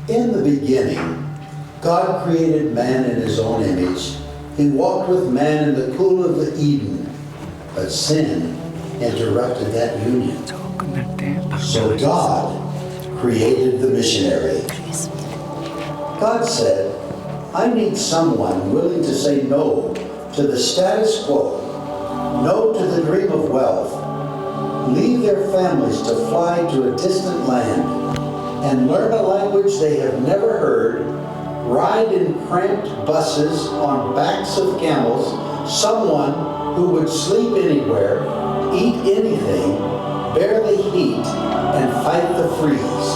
In the beginning, God created man in his own image. He walked with man in the cool of the Eden, but sin interrupted that union. So God created the missionary. God said, I need someone willing to say no to the status quo, no to the dream of wealth, leave their families to fly to a distant land, and learn a language they have never heard, ride in cramped buses on backs of camels, someone who would sleep anywhere, eat anything, bear the heat, and fight the freeze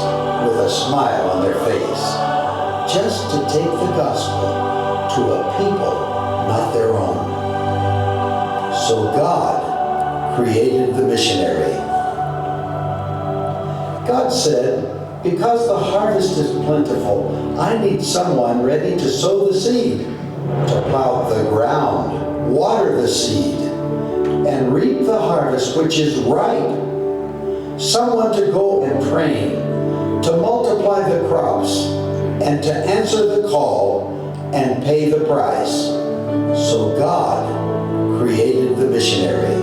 with a smile on their face, just to take the gospel to a people not their own. So God created the missionary. God said, because the harvest is plentiful, I need someone ready to sow the seed, to plow the ground, water the seed, and reap the harvest which is ripe. Someone to go and train, to multiply the crops, and to answer the call and pay the price. So God created the missionary.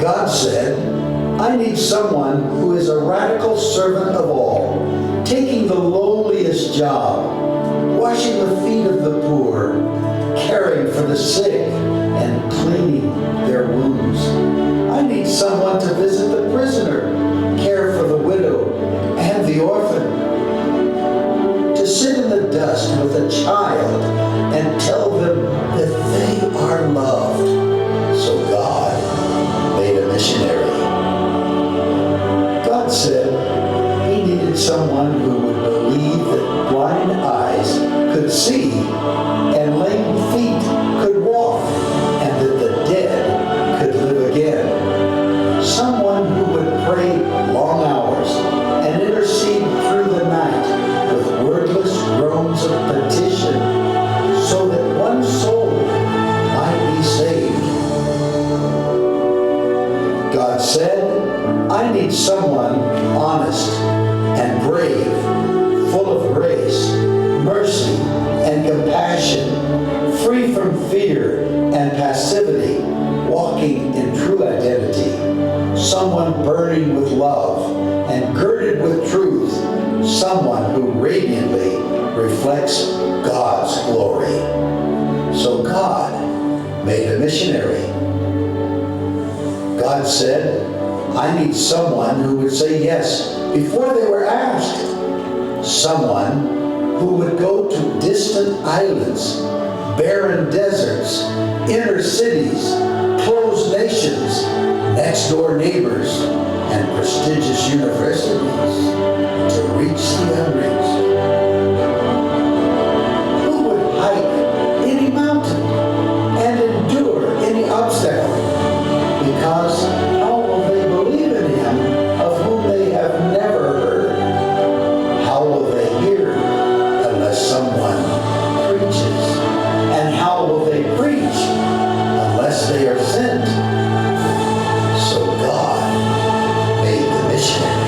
God said, I need someone who is a radical servant of all, taking the lowliest job, washing the feet of the poor, caring for the sick, and cleaning their wounds. I need someone to visit the prisoner, care for the widow and the orphan, to sit in the dust with a child and tell them that they are loved. So God made a missionary. God said he needed someone who would believe that blind eyes could see and lame feet could walk and that the dead could live again. Someone who would pray long hours and intercede through the night with wordless groans of petition so that one soul might be saved. God said, I need someone honest and brave, full of grace, mercy, and compassion, free from fear and passivity, walking in true identity, someone burning with love and girded with truth, someone who radiantly reflects God's glory. So God made a missionary. God said, I need someone who would say yes before they were asked. Someone who would go to distant islands, barren deserts, inner cities, closed nations, next door neighbors, and prestigious universities to reach the unreached. Who would hike any mountain and endure any obstacle? Because how will they believe in him of whom they have never heard? How will they hear unless someone preaches? And how will they preach unless they are sent? So God made the missionary.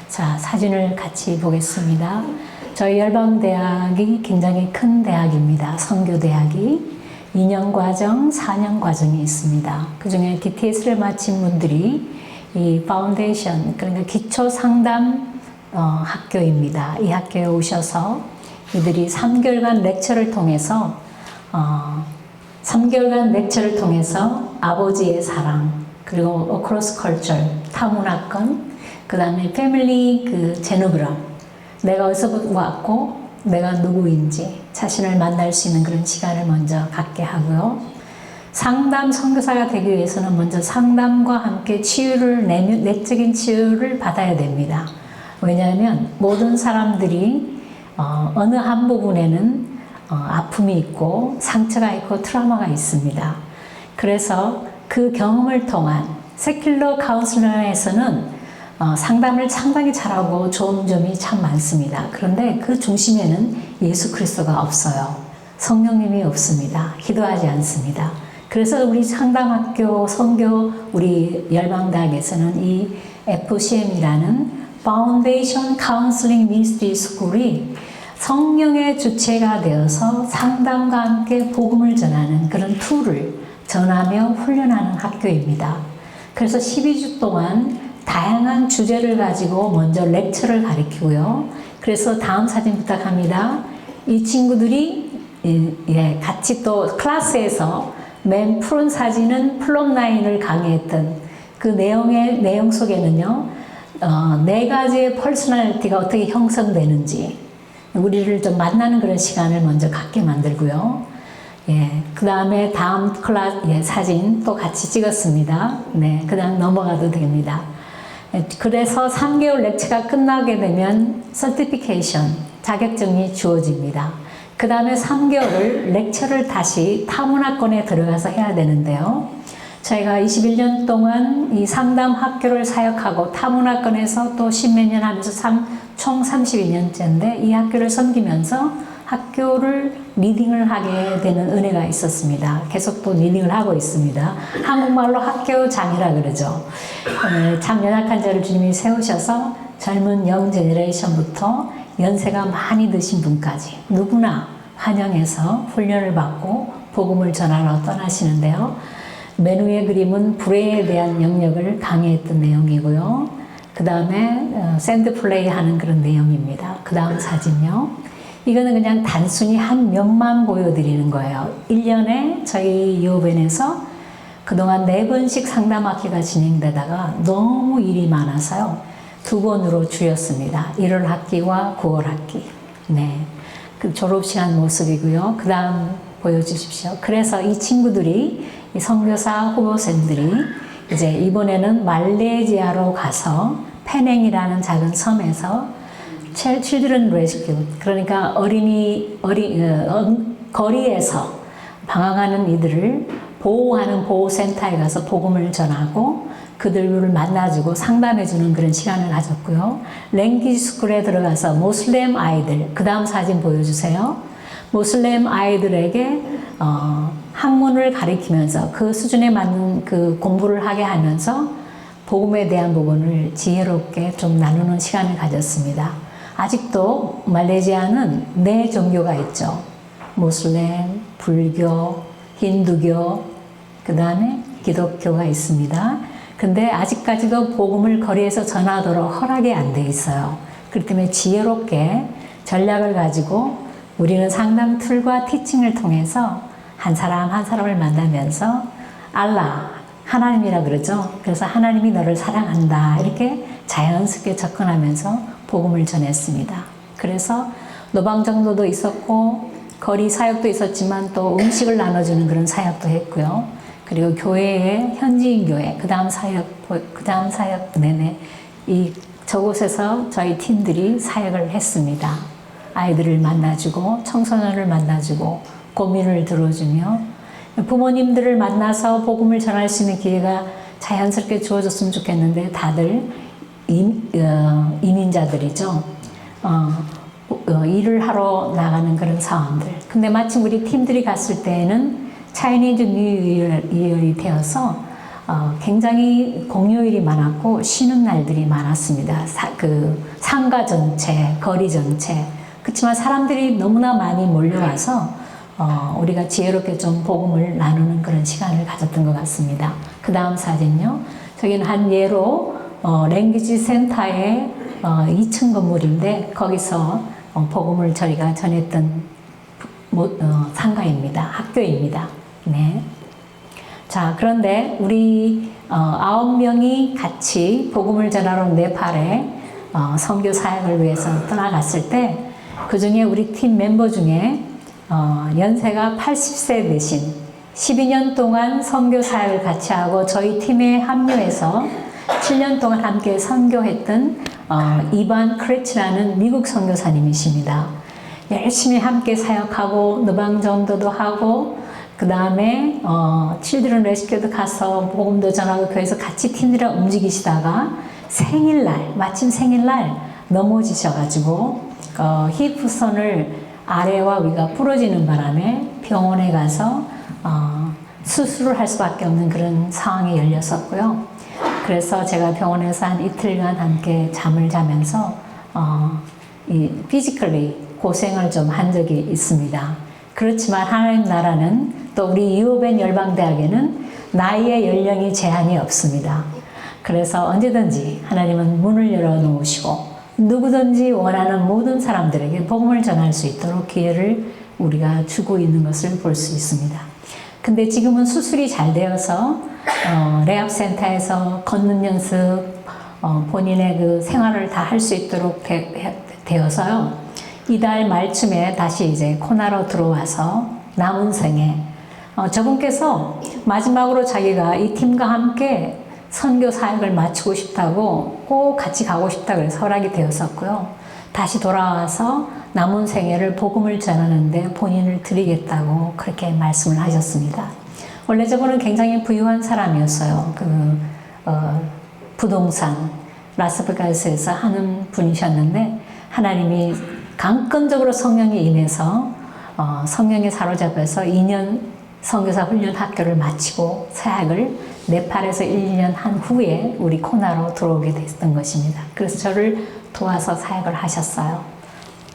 자, 사진을 같이 보겠습니다. 저희 열방대학이 굉장히 큰 대학입니다. 선교대학이 2년 과정, 4년 과정이 있습니다. 그 중에 DTS를 마친 분들이 이 파운데이션, 그러니까 기초 상담 학교입니다. 이 학교에 오셔서 이들이 3개월간 렉처를 통해서 3개월간 렉처를 통해서 아버지의 사랑, 그리고 어크로스 컬처, 타문화권, 그 다음에 패밀리 제노그램, 내가 어디서 왔고 내가 누구인지 자신을 만날 수 있는 그런 시간을 먼저 갖게 하고요. 상담 선교사가 되기 위해서는 먼저 상담과 함께 치유를, 내적인 치유를 받아야 됩니다. 왜냐하면 모든 사람들이 어느 한 부분에는 아픔이 있고 상처가 있고 트라우마가 있습니다. 그래서 그 경험을 통한 세큘러 카운슬러에서는 상담을 상당히 잘하고 좋은 점이 참 많습니다. 그런데 그 중심에는 예수 그리스도가 없어요. 성령님이 없습니다. 기도하지 않습니다. 그래서 우리 상담학교, 선교, 우리 열방대학에서는 이 FCM이라는 Foundation Counseling Ministry School이 성령의 주체가 되어서 상담과 함께 복음을 전하는 그런 툴을 전하며 훈련하는 학교입니다. 그래서 12주 동안 다양한 주제를 가지고 먼저 렉처를 가르치고요. 그래서 다음 사진 부탁합니다. 이 친구들이 같이 또 클래스에서 맨 푸른 사진은 플럼9을 강의했던 그 내용 속에는요, 4가지의 퍼스널리티가 어떻게 형성되는지 우리를 좀 만나는 그런 시간을 먼저 갖게 만들고요. 그 다음에 다음 사진 또 같이 찍었습니다. 네, 그 다음 넘어가도 됩니다. 그래서 3개월 렉처가 끝나게 되면 서티피케이션, 자격증이 주어집니다. 그 다음에 3개월을 렉처를 다시 타문화권에 들어가서 해야 되는데요. 저희가 21년 동안 이 상담 학교를 사역하고 타문화권에서 또 10몇 년 하면서 총 32년째인데 이 학교를 섬기면서 학교를 리딩을 하게 되는 은혜가 있었습니다. 계속 또 리딩을 하고 있습니다. 한국말로 학교장이라 그러죠. 참 연약한 자를 주님이 세우셔서 젊은 영 제너레이션부터 연세가 많이 드신 분까지 누구나 환영해서 훈련을 받고 복음을 전하러 떠나시는데요. 맨 위의 그림은 불의에 대한 영역을 강의했던 내용이고요. 그 다음에 샌드 플레이 하는 그런 내용입니다. 그 다음 사진요. 이거는 그냥 단순히 한 면만 보여드리는 거예요. 1년에 저희 유오벤에서 그동안 4번씩 상담학기가 진행되다가 너무 일이 많아서요. 2번으로 줄였습니다. 1월 학기와 9월 학기. 네. 그 졸업시간 모습이고요. 그 다음 보여주십시오. 그래서 이 친구들이, 이 선교사 후보생들이 이제 이번에는 말레이시아로 가서 페냉이라는 작은 섬에서 Children Rescue, 그러니까 거리에서 방황하는 이들을 보호하는 보호센터에 가서 복음을 전하고 그들을 만나주고 상담해주는 그런 시간을 가졌고요. 랭귀지 스쿨에 들어가서 모슬렘 아이들, 그 다음 사진 보여주세요. 모슬렘 아이들에게 학문을 가리키면서 그 수준에 맞는 그 공부를 하게 하면서 복음에 대한 부분을 지혜롭게 좀 나누는 시간을 가졌습니다. 아직도 말레이시아는 4종교가 있죠. 모슬렘, 불교, 힌두교, 그 다음에 기독교가 있습니다. 근데 아직까지도 복음을 거리에서 전하도록 허락이 안 돼 있어요. 그렇기 때문에 지혜롭게 전략을 가지고 우리는 상담 툴과 티칭을 통해서 한 사람 한 사람을 만나면서 알라, 하나님이라 그러죠. 그래서 하나님이 너를 사랑한다. 이렇게 자연스럽게 접근하면서 복음을 전했습니다. 그래서 노방정도도 있었고 거리 사역도 있었지만 또 음식을 나눠주는 그런 사역도 했고요. 그리고 교회의 현지인 교회, 그 다음 사역 내내 저곳에서 저희 팀들이 사역을 했습니다. 아이들을 만나주고 청소년을 만나주고 고민을 들어주며 부모님들을 만나서 복음을 전할 수 있는 기회가 자연스럽게 주어졌으면 좋겠는데 다들 이민자들이죠. 일을 하러 나가는 그런 사람들. 근데 마침 우리 팀들이 갔을 때에는 차이니즈 뉴 이어이 되어서 굉장히 공휴일이 많았고 쉬는 날들이 많았습니다. 상가 전체, 거리 전체. 그렇지만 사람들이 너무나 많이 몰려와서 우리가 지혜롭게 좀 복음을 나누는 그런 시간을 가졌던 것 같습니다. 그 다음 사진요. 저기는 한 예로 랭귀지 센터의 2층 건물인데 거기서 복음을 저희가 전했던 상가입니다. 학교입니다. 네. 자, 그런데 우리 9명이 같이 복음을 전하러 네팔에 선교 사역을 위해서 떠나갔을 때 그 중에 우리 팀 멤버 중에 연세가 80세 되신 12년 동안 선교 사역을 같이 하고 저희 팀에 합류해서 7년 동안 함께 선교했던 이반 크레치라는 미국 선교사님이십니다. 열심히 함께 사역하고 노방전도도 하고 그 다음에 칠드런 레스큐도 가서 복음도 전하고 교회에서 같이 팀들이랑 움직이시다가 생일날, 마침 생일날 넘어지셔가지고 힙선을 아래와 위가 부러지는 바람에 병원에 가서 수술을 할 수밖에 없는 그런 상황이 열렸었고요. 그래서 제가 병원에서 한 이틀간 함께 잠을 자면서 이 피지컬리 고생을 좀 한 적이 있습니다. 그렇지만 하나님 나라는 또 우리 유오벤 열방대학에는 나이의 연령이 제한이 없습니다. 그래서 언제든지 하나님은 문을 열어놓으시고 누구든지 원하는 모든 사람들에게 복음을 전할 수 있도록 기회를 우리가 주고 있는 것을 볼 수 있습니다. 근데 지금은 수술이 잘 되어서 레합센터에서 걷는 연습, 본인의 그 생활을 다 할 수 있도록 되어서요. 이달 말쯤에 다시 이제 코나로 들어와서 남은 생에 저분께서 마지막으로 자기가 이 팀과 함께 선교 사역을 마치고 싶다고 꼭 같이 가고 싶다고 해서 허락이 되었었고요. 다시 돌아와서 남은 생애를 복음을 전하는데 본인을 드리겠다고 그렇게 말씀을 하셨습니다. 원래 저분은 굉장히 부유한 사람이었어요. 부동산 라스베가스에서 하는 분이셨는데 하나님이 강건적으로 성령이 임해서 성령에 사로잡혀서 2년 선교사 훈련 학교를 마치고 사역을 네팔에서 1년 한 후에 우리 코나로 들어오게 됐던 것입니다. 그래서 저를 도와서 사역을 하셨어요.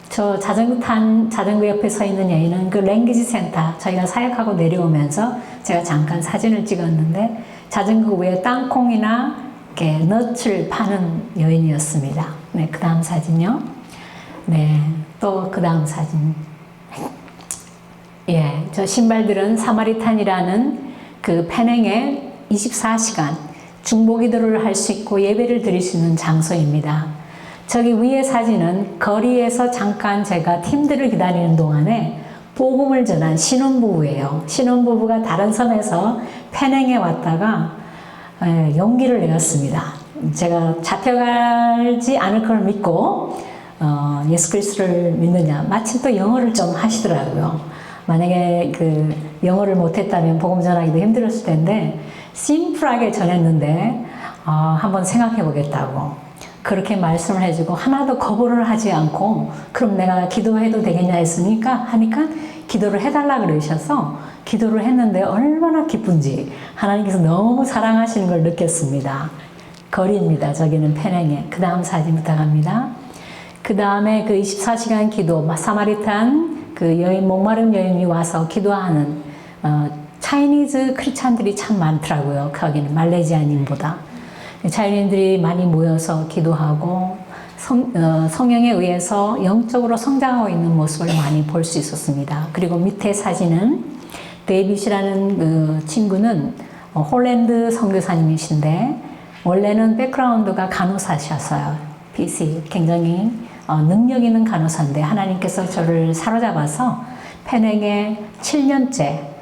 저 자전거 옆에 서 있는 여인은 그 랭귀지 센터 저희가 사역하고 내려오면서 제가 잠깐 사진을 찍었는데 자전거 위에 땅콩이나 이렇게 넛을 파는 여인이었습니다. 네, 그 다음 사진요. 네, 또 그 다음 사진. 예, 저 신발들은 사마리탄이라는 그 페냉에 24시간 중보기도를 할 수 있고 예배를 드릴 수 있는 장소입니다. 저기 위에 사진은 거리에서 잠깐 제가 팀들을 기다리는 동안에 복음을 전한 신혼부부예요. 신혼부부가 다른 섬에서 페냉에 왔다가 용기를 내었습니다. 제가 잡혀가지 않을 걸 믿고 예수 그리스도를 믿느냐. 마침 또 영어를 좀 하시더라고요. 만약에 그 영어를 못했다면 복음 전하기도 힘들었을 텐데 심플하게 전했는데 한번 생각해 보겠다고 그렇게 말씀을 해주고 하나도 거부를 하지 않고 그럼 내가 기도해도 되겠냐 하니까 기도를 해달라 그러셔서 기도를 했는데 얼마나 기쁜지 하나님께서 너무 사랑하시는 걸 느꼈습니다. 거리입니다. 저기는 페냉에. 그 다음 사진 부탁합니다. 그 다음에 그 24시간 기도 사마리탄 그 여인 목마른 여인이 와서 기도하는 차이니즈 크리스찬들이 참 많더라고요. 거기는 말레이시아인보다 차이니들이 많이 모여서 기도하고 성령에 의해서 영적으로 성장하고 있는 모습을 많이 볼 수 있었습니다. 그리고 밑에 사진은 데이빗이라는 그 친구는 홀랜드 선교사님이신데 원래는 백그라운드가 간호사셨어요. PC 굉장히 능력 있는 간호사인데 하나님께서 저를 사로잡아서 페냉에 7년째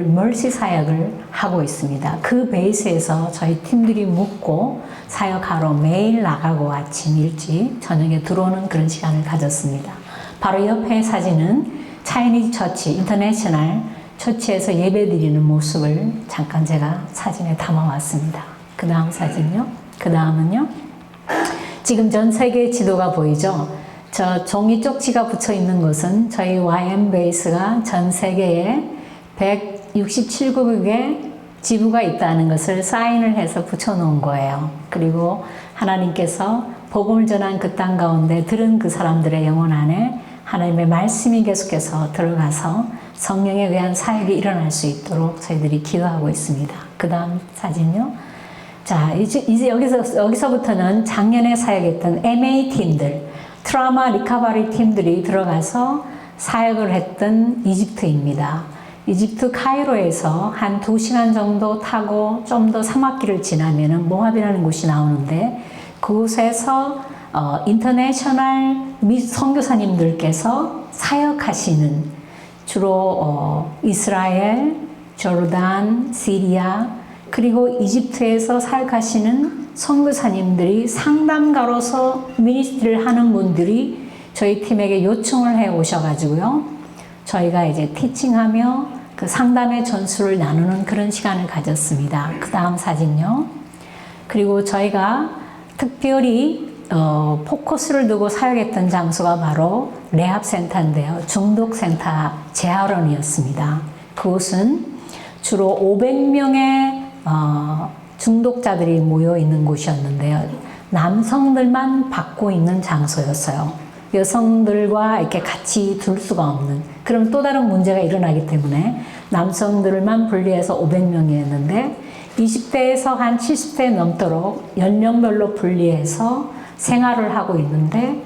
멀시 사역을 하고 있습니다. 그 베이스에서 저희 팀들이 묵고 사역하러 매일 나가고 아침 일찍 저녁에 들어오는 그런 시간을 가졌습니다. 바로 옆에 사진은 차이니즈 처치, 인터내셔널 처치에서 예배 드리는 모습을 잠깐 제가 사진에 담아왔습니다. 그 다음 사진요. 그 다음은요. 지금 전 세계 지도가 보이죠? 저 종이 쪽지가 붙여 있는 것은 저희 YM 베이스가 전 세계에 167국의 지부가 있다는 것을 사인을 해서 붙여놓은 거예요. 그리고 하나님께서 복음을 전한 그 땅 가운데 들은 그 사람들의 영혼 안에 하나님의 말씀이 계속해서 들어가서 성령에 의한 사역이 일어날 수 있도록 저희들이 기도하고 있습니다. 그 다음 사진요. 자, 이제 여기서부터는 작년에 사역했던 MA 팀들, 트라우마 리커버리 팀들이 들어가서 사역을 했던 이집트입니다. 이집트 카이로에서 한 2시간 정도 타고 좀 더 사막길을 지나면은 모압이라는 곳이 나오는데 그곳에서 인터내셔널 선교사님들께서 사역하시는 주로 이스라엘, 조르단, 시리아 그리고 이집트에서 사역하시는 선교사님들이 상담가로서 미니스트리를 하는 분들이 저희 팀에게 요청을 해 오셔가지고요. 저희가 이제 티칭하며 그 상담의 전수를 나누는 그런 시간을 가졌습니다. 그 다음 사진요. 그리고 저희가 특별히 포커스를 두고 사역했던 장소가 바로 레합센터인데요. 중독센터 재활원이었습니다. 그곳은 주로 500명의 중독자들이 모여 있는 곳이었는데요. 남성들만 받고 있는 장소였어요. 여성들과 이렇게 같이 둘 수가 없는, 그럼 또 다른 문제가 일어나기 때문에 남성들만 분리해서 500명이었는데 20대에서 한 70대 넘도록 연령별로 분리해서 생활을 하고 있는데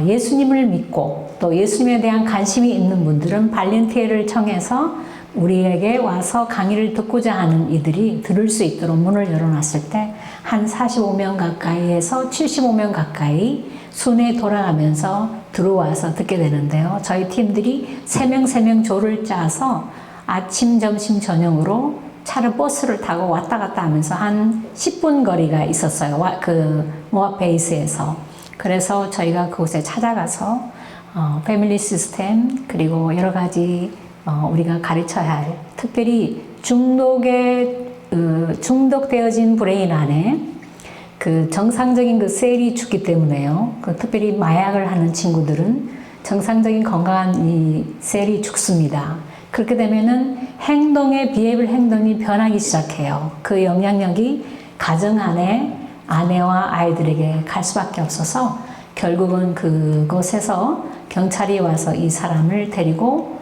예수님을 믿고 또 예수님에 대한 관심이 있는 분들은 발렌티어를 청해서 우리에게 와서 강의를 듣고자 하는 이들이 들을 수 있도록 문을 열어놨을 때 한 45명 가까이에서 75명 가까이 순회 돌아가면서 들어와서 듣게 되는데요. 저희 팀들이 3명 조를 짜서 아침, 점심, 저녁으로 차를 버스를 타고 왔다 갔다 하면서 한 10분 거리가 있었어요. 그 모압 베이스에서. 그래서 저희가 그곳에 찾아가서 패밀리 시스템 그리고 여러 가지 우리가 가르쳐야 할, 특별히 중독되어진 브레인 안에 그 정상적인 그 셀이 죽기 때문에요. 그 특별히 마약을 하는 친구들은 정상적인 건강한 이 셀이 죽습니다. 그렇게 되면은 행동의 비해ብል 행동이 변하기 시작해요. 그 영향력이 가정 안에 아내와 아이들에게 갈 수밖에 없어서 결국은 그곳에서 경찰이 와서 이 사람들을 데리고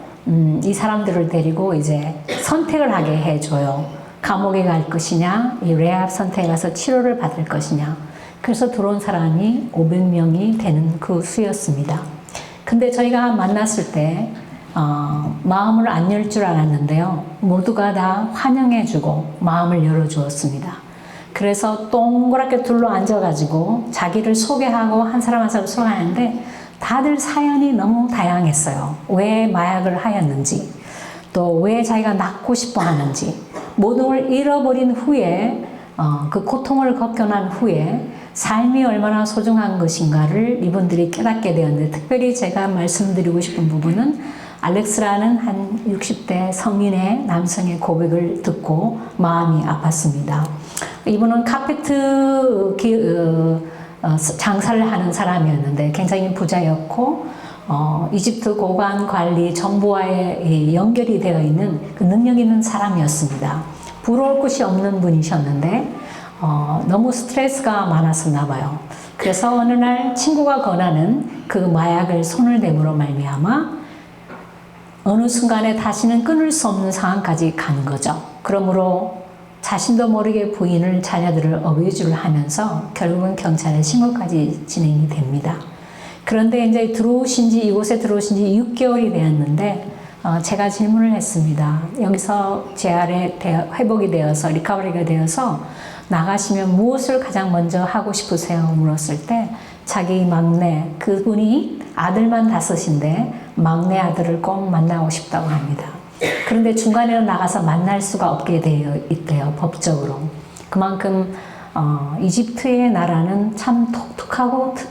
이제 선택을 하게 해줘요. 감옥에 갈 것이냐, 이 레합 선택에 가서 치료를 받을 것이냐. 그래서 들어온 사람이 500명이 되는 그 수였습니다. 근데 저희가 만났을 때 마음을 안 열 줄 알았는데요. 모두가 다 환영해주고 마음을 열어주었습니다. 그래서 동그랗게 둘러 앉아가지고 자기를 소개하고 한 사람 한 사람 소개하는데 다들 사연이 너무 다양했어요. 왜 마약을 하였는지, 또 왜 자기가 낫고 싶어 하는지, 모든 걸 잃어버린 후에 그 고통을 겪어난 후에 삶이 얼마나 소중한 것인가를 이분들이 깨닫게 되었는데, 특별히 제가 말씀드리고 싶은 부분은 알렉스라는 한 60대 성인의 남성의 고백을 듣고 마음이 아팠습니다. 이분은 카페트 장사를 하는 사람이었는데 굉장히 부자였고 이집트 고관 관리 정부와의 연결이 되어 있는 그 능력 있는 사람이었습니다. 부러울 곳이 없는 분이셨는데 너무 스트레스가 많았었나 봐요. 그래서 어느 날 친구가 권하는 그 마약을 손을 댐으로 말미암아 어느 순간에 다시는 끊을 수 없는 상황까지 가는 거죠. 그러므로 자신도 모르게 부인을, 자녀들을 어뷰즈를 하면서 결국은 경찰에 신고까지 진행이 됩니다. 그런데 이제 이곳에 들어오신 지 6개월이 되었는데 제가 질문을 했습니다. 여기서 재활에 회복이 되어서 리커버리가 되어서 나가시면 무엇을 가장 먼저 하고 싶으세요? 물었을 때 자기 막내, 그분이 아들만 5인데 막내 아들을 꼭 만나고 싶다고 합니다. 그런데 중간에는 나가서 만날 수가 없게 되어 있대요, 법적으로. 그만큼 이집트의 나라는 참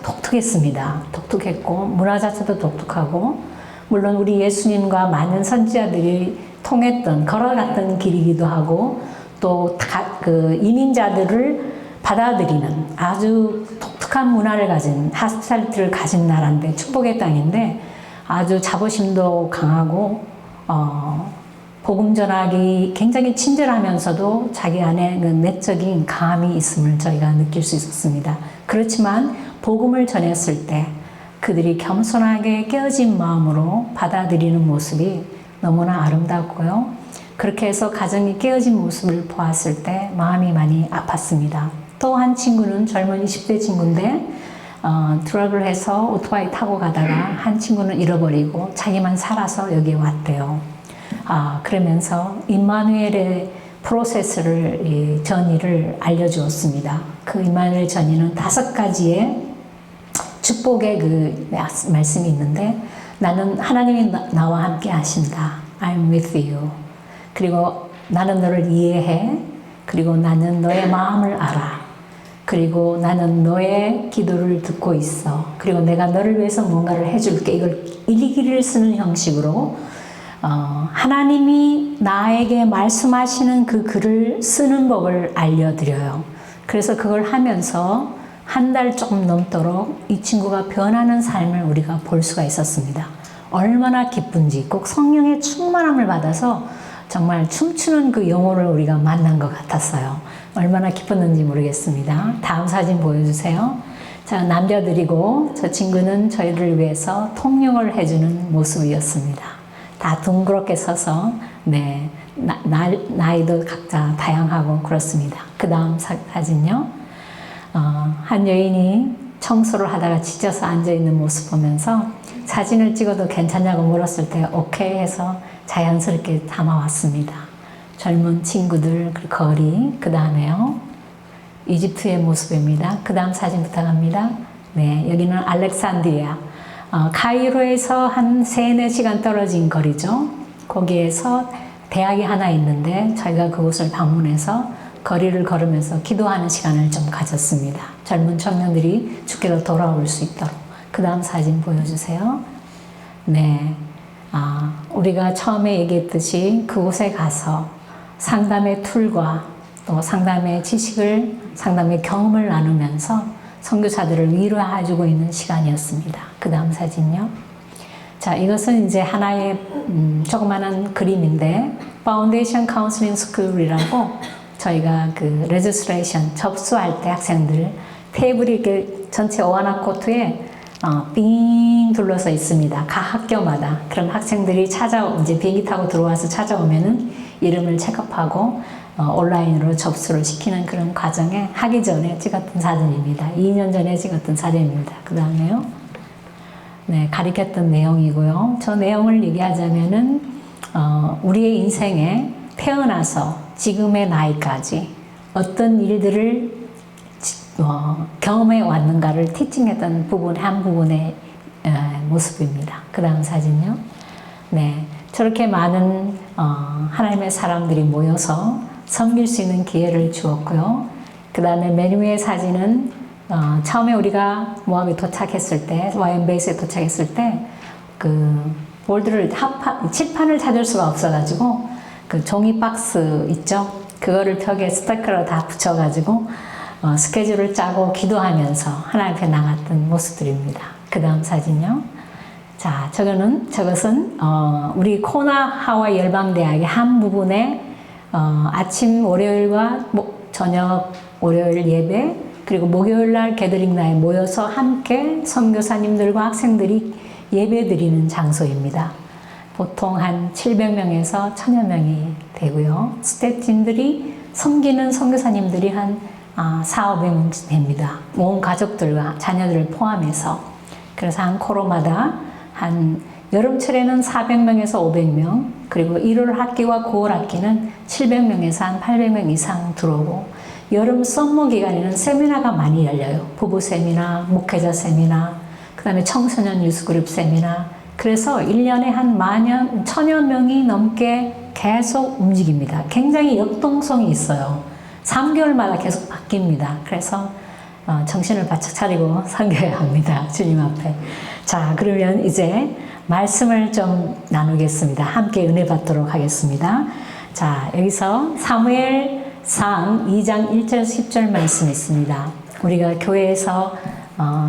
독특했습니다. 독특했고 문화 자체도 독특하고, 물론 우리 예수님과 많은 선지자들이 걸어갔던 길이기도 하고, 또 그 이민자들을 받아들이는 아주 독특한 문화를 가진, 하스피탈리티를 가진 나라인데, 축복의 땅인데 아주 자부심도 강하고 복음 전하기 굉장히 친절하면서도 자기 안에 그 내적인 강함이 있음을 저희가 느낄 수 있었습니다. 그렇지만 복음을 전했을 때 그들이 겸손하게 깨어진 마음으로 받아들이는 모습이 너무나 아름답고요. 그렇게 해서 가정이 깨어진 모습을 보았을 때 마음이 많이 아팠습니다. 또 한 친구는 젊은 20대 친구인데 드라이브를 해서 오토바이 타고 가다가 한 친구는 잃어버리고 자기만 살아서 여기 왔대요. 그러면서 임마누엘의 프로세스를, 전의를 알려주었습니다. 그 임마누엘 전의는 5가지의 축복의 그 말씀이 있는데, 나는 하나님이 나와 함께 하신다. I'm with you. 그리고 나는 너를 이해해. 그리고 나는 너의 마음을 알아. 그리고 나는 너의 기도를 듣고 있어. 그리고 내가 너를 위해서 뭔가를 해줄게. 이걸 일기를 쓰는 형식으로 하나님이 나에게 말씀하시는 그 글을 쓰는 법을 알려드려요. 그래서 그걸 하면서 한 달 조금 넘도록 이 친구가 변하는 삶을 우리가 볼 수가 있었습니다. 얼마나 기쁜지 꼭 성령의 충만함을 받아서 정말 춤추는 그 영혼을 우리가 만난 것 같았어요. 얼마나 기뻤는지 모르겠습니다. 다음 사진 보여주세요. 자, 남자들이고 저 친구는 저희를 위해서 통역을 해주는 모습이었습니다. 다 둥그렇게 서서 네, 나이도 각자 다양하고 그렇습니다. 그 다음 사진요. 한 여인이 청소를 하다가 지쳐서 앉아있는 모습 보면서 사진을 찍어도 괜찮냐고 물었을 때 오케이 해서 자연스럽게 담아왔습니다. 젊은 친구들, 그 거리, 그 다음에요. 이집트의 모습입니다. 그 다음 사진 부탁합니다. 네, 여기는 알렉산드리아. 카이로에서 한 3-4시간 떨어진 거리죠. 거기에서 대학이 하나 있는데 저희가 그곳을 방문해서 거리를 걸으면서 기도하는 시간을 좀 가졌습니다. 젊은 청년들이 주께로 돌아올 수 있도록. 그 다음 사진 보여주세요. 네, 우리가 처음에 얘기했듯이 그곳에 가서 상담의 툴과 또 상담의 지식을, 상담의 경험을 나누면서 선교사들을 위로해주고 있는 시간이었습니다. 그 다음 사진요. 자, 이것은 이제 하나의 조그마한 그림인데 파운데이션 카운슬링 스쿨이라고 저희가 그 레지스트레이션 접수할 때 학생들 테이블이 이렇게 전체 오하나 코트에 삥 둘러서 있습니다. 각 학교마다. 그럼 학생들이 이제 비행기 타고 들어와서 찾아오면은 이름을 체크하고 온라인으로 접수를 시키는 그런 과정에 하기 전에 찍었던 사진입니다. 2년 전에 찍었던 사진입니다. 그 다음에요. 네, 가리켰던 내용이고요. 저 내용을 얘기하자면은 우리의 인생에 태어나서 지금의 나이까지 어떤 일들을 경험해 왔는가를 티칭했던 부분, 한 부분의 모습입니다. 그 다음 사진요. 네, 저렇게 많은 하나님의 사람들이 모여서 섬길 수 있는 기회를 주었고요. 그 다음에 맨 위의 사진은 처음에 우리가 모함에 도착했을 때, 와이언베이스에 도착했을 때 그 볼드를 칠판을 찾을 수가 없어가지고 그 종이 박스 있죠? 그거를 벽에 스티커로 다 붙여가지고 스케줄을 짜고 기도하면서 하나님 앞에 나갔던 모습들입니다. 그 다음 사진요. 자, 저것은 우리 코나 하와이 열방대학의 한 부분에 아침 월요일과 저녁 월요일 예배 그리고 목요일 날 게더링 나에 모여서 함께 선교사님들과 학생들이 예배 드리는 장소입니다. 보통 한 700명에서 1000여 명이 되고요. 스태프진들이 섬기는 선교사님들이 한 400-500명 됩니다. 온 가족들과 자녀들을 포함해서. 그래서 한 코로마다 한 여름철에는 400명에서 500명, 그리고 1월 학기와 9월 학기는 700명에서 한 800명 이상 들어오고, 여름 썸머 기간에는 세미나가 많이 열려요. 부부 세미나, 목회자 세미나, 그 다음에 청소년 유스그룹 세미나. 그래서 1년에 한 10,000여 명이 넘게 계속 움직입니다. 굉장히 역동성이 있어요. 3개월마다 계속 바뀝니다. 그래서 정신을 바짝 차리고 섬겨야 합니다. 주님 앞에. 자, 그러면 이제 말씀을 좀 나누겠습니다. 함께 은혜 받도록 하겠습니다. 자, 여기서 사무엘상 2장 1절 10절 말씀 있습니다. 우리가 교회에서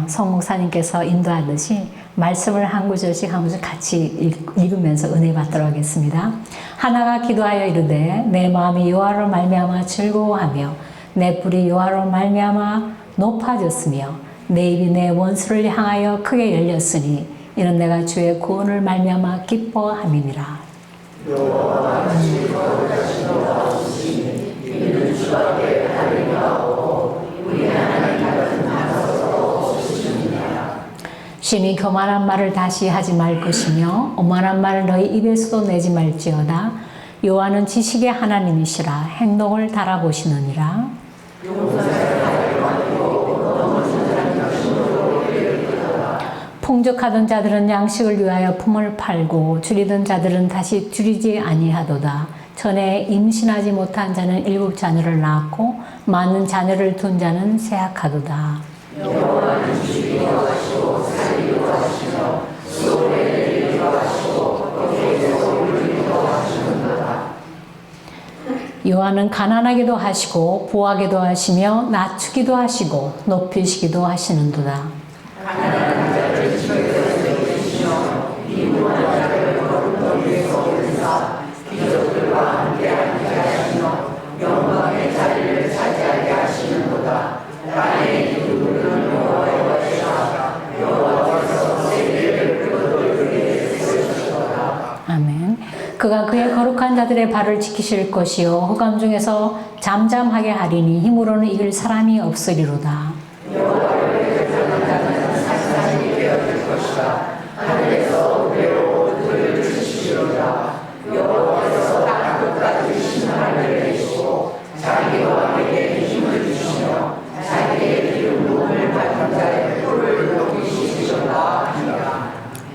성 목사님께서 인도하듯이 말씀을 한 구절씩 한 구절 같이 읽으면서 은혜 받도록 하겠습니다. 하나가 기도하여 이르되 내 마음이 여호와로 말미암아 즐거워하며 내 뿔이 여호와로 말미암아 높아졌으며 내 입이 내 원수를 향하여 크게 열렸으니 이는 내가 주의 구원을 말미암아 기뻐함이니라. 여호와가 즐거운 자신과 없으시니 이는 주밖에 다른 이가 없고 우리 하나님 같은 하나도 없으시니라. 심히 교만한 말을 다시 하지 말 것이며 오만한 말을 너희 입에서도 내지 말지어다. 여호와는 지식의 하나님이시라. 행동을 달아보시느니라. 풍족하던 자들은 양식을 위하여 품을 팔고 줄이던 자들은 다시 줄이지 아니하도다. 전에 임신하지 못한 자는 7 자녀를 낳았고 많은 자녀를 둔 자는 쇠약하도다. 여호와는 죽이기도 하시고 살리기도 하시며 수고를 내리기도 하시고 거기에서 올리기도 하시는도다. 여호와는 가난하게도 하시고 부하게도 하시며 낮추기도 하시고 높이시기도 하시는도다. 아멘. 그가 그의 거룩한 자들의 발을 지키실 것이요 흑암 중에서 잠잠하게 하리니 힘으로는 이길 사람이 없으리로다.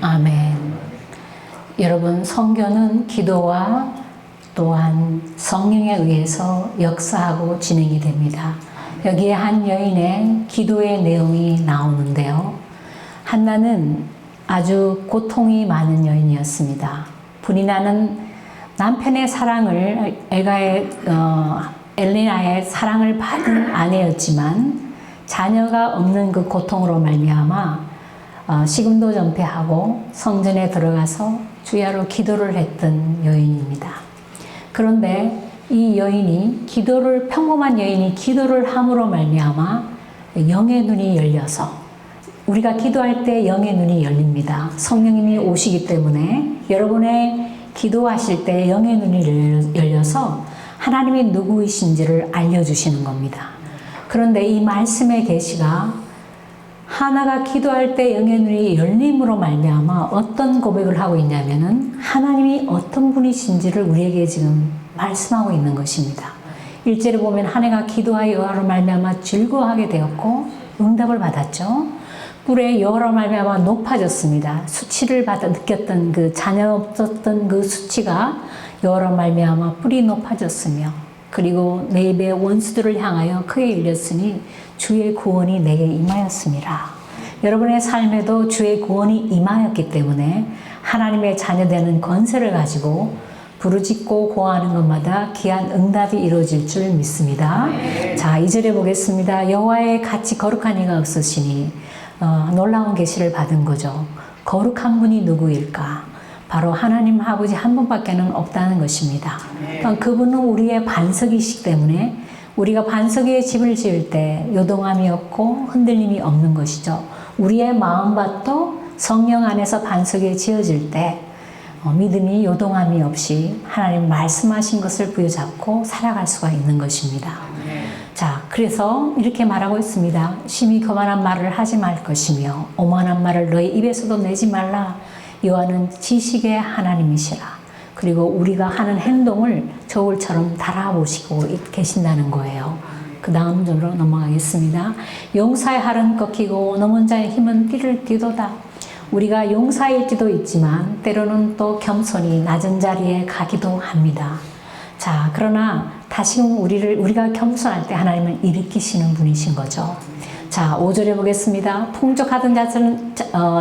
아멘. 여러분, 성교는 기도와 또한 성령에 의해서 역사하고 진행이 됩니다. 여기에 한 여인의 기도의 내용이 나오는데요. 한나는 아주 고통이 많은 여인이었습니다. 불이 나는 남편의 사랑을 엘리나의 사랑을 받은 아내였지만 자녀가 없는 그 고통으로 말미암아 식음도 전폐하고 성전에 들어가서 주야로 기도를 했던 여인입니다. 그런데 이 여인이 평범한 여인이 기도를 함으로 말미암아 영의 눈이 열려서 우리가 기도할 때 영의 눈이 열립니다. 성령님이 오시기 때문에 여러분의 기도하실 때 영의 눈이 열려서 하나님이 누구이신지를 알려주시는 겁니다. 그런데 이 말씀의 계시가 하나가 기도할 때 영의 눈이 열림으로 말미암아 어떤 고백을 하고 있냐면은 하나님이 어떤 분이신지를 우리에게 지금 말씀하고 있는 것입니다. 1절에 보면 하나가 기도하여 여호와로 말미암아 즐거워하게 되었고 응답을 받았죠. 꿀에 여호와로 말미암아 높아졌습니다. 수치를 받아 느꼈던 그 자녀 없었던 그 수치가 여호와로 말미암아 뿔이 높아졌으며 그리고 내 입에 원수들을 향하여 크게 일렸으니 주의 구원이 내게 임하였습니다. 여러분의 삶에도 주의 구원이 임하였기 때문에 하나님의 자녀되는 권세를 가지고 부르짖고 고하는 것마다 귀한 응답이 이루어질 줄 믿습니다. 자, 2절에 보겠습니다. 여호와의 같이 거룩한 이가 없으시니 놀라운 계시를 받은 거죠. 거룩한 분이 누구일까? 바로 하나님 아버지 한 분밖에는 없다는 것입니다. 그분은 우리의 반석이시기 때문에 우리가 반석 위에 집을 지을 때 요동함이 없고 흔들림이 없는 것이죠. 우리의 마음밭도 성령 안에서 반석 위에 지어질 때 믿음이 요동함이 없이 하나님 말씀하신 것을 부여잡고 살아갈 수가 있는 것입니다. 자, 그래서 이렇게 말하고 있습니다. 심히 거만한 말을 하지 말 것이며 오만한 말을 너희 입에서도 내지 말라. 여호와는 지식의 하나님이시라. 그리고 우리가 하는 행동을 저울처럼 달아보시고 계신다는 거예요. 그 다음 절로 넘어가겠습니다. 용사의 할은 꺾이고 넘은 자의 힘은 띠를 띠도다. 우리가 용사일지도 있지만 때로는 또 겸손히 낮은 자리에 가기도 합니다. 자, 그러나 다시금 우리가 겸손할 때 하나님은 일으키시는 분이신 거죠. 자, 5절에 보겠습니다. 풍족하던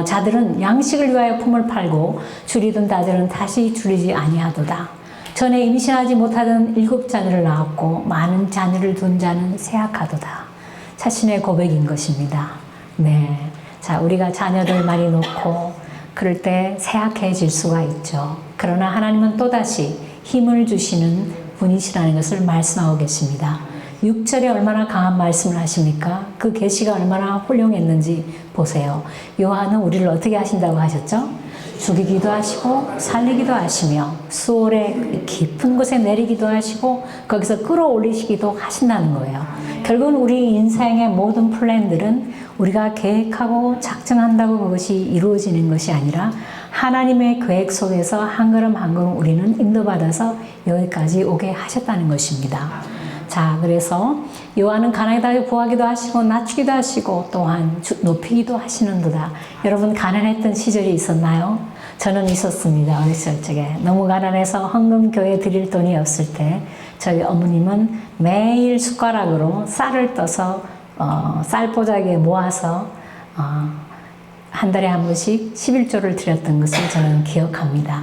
자들은 양식을 위하여 품을 팔고 줄이던 자들은 다시 줄이지 아니하도다. 전에 임신하지 못하던 7 자녀를 낳았고 많은 자녀를 둔 자는 쇠약하도다. 자신의 고백인 것입니다. 네, 자, 우리가 자녀를 많이 놓고 그럴 때 쇠약해질 수가 있죠. 그러나 하나님은 또다시 힘을 주시는 분이시라는 것을 말씀하고 계십니다. 6절에 얼마나 강한 말씀을 하십니까? 그 계시가 얼마나 훌륭했는지 보세요. 여호와는 우리를 어떻게 하신다고 하셨죠? 죽이기도 하시고 살리기도 하시며 수월의 깊은 곳에 내리기도 하시고 거기서 끌어올리시기도 하신다는 거예요. 결국은 우리 인생의 모든 플랜들은 우리가 계획하고 작정한다고 그것이 이루어지는 것이 아니라 하나님의 계획 속에서 한 걸음 한 걸음 우리는 인도받아서 여기까지 오게 하셨다는 것입니다. 자, 그래서 여호와는 가난하게 부하기도 하시고 낮추기도 하시고 또한 높이기도 하시는도다. 여러분 가난했던 시절이 있었나요? 저는 있었습니다. 어렸을 적에. 너무 가난해서 헌금 교회 드릴 돈이 없을 때 저희 어머님은 매일 숟가락으로 쌀을 떠서 쌀보자기에 모아서 한 달에 한 번씩 11조를 드렸던 것을 저는 기억합니다.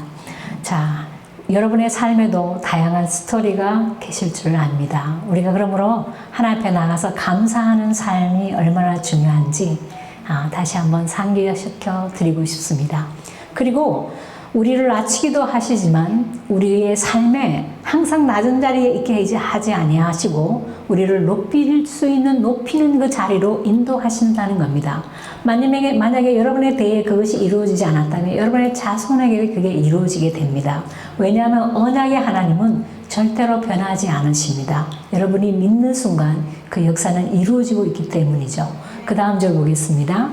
자, 여러분의 삶에도 다양한 스토리가 계실 줄 압니다. 우리가 그러므로 하나님 앞에 나가서 감사하는 삶이 얼마나 중요한지 다시 한번 상기시켜 드리고 싶습니다. 그리고 우리를 낮추기도 하시지만 우리의 삶에 항상 낮은 자리에 있게 하지 아니하시고 우리를 높일 수 있는 높이는 그 자리로 인도하신다는 겁니다. 만약에 여러분의 대에 그것이 이루어지지 않았다면 여러분의 자손에게 그게 이루어지게 됩니다. 왜냐하면 언약의 하나님은 절대로 변하지 않으십니다. 여러분이 믿는 순간 그 역사는 이루어지고 있기 때문이죠. 그 다음 절 보겠습니다.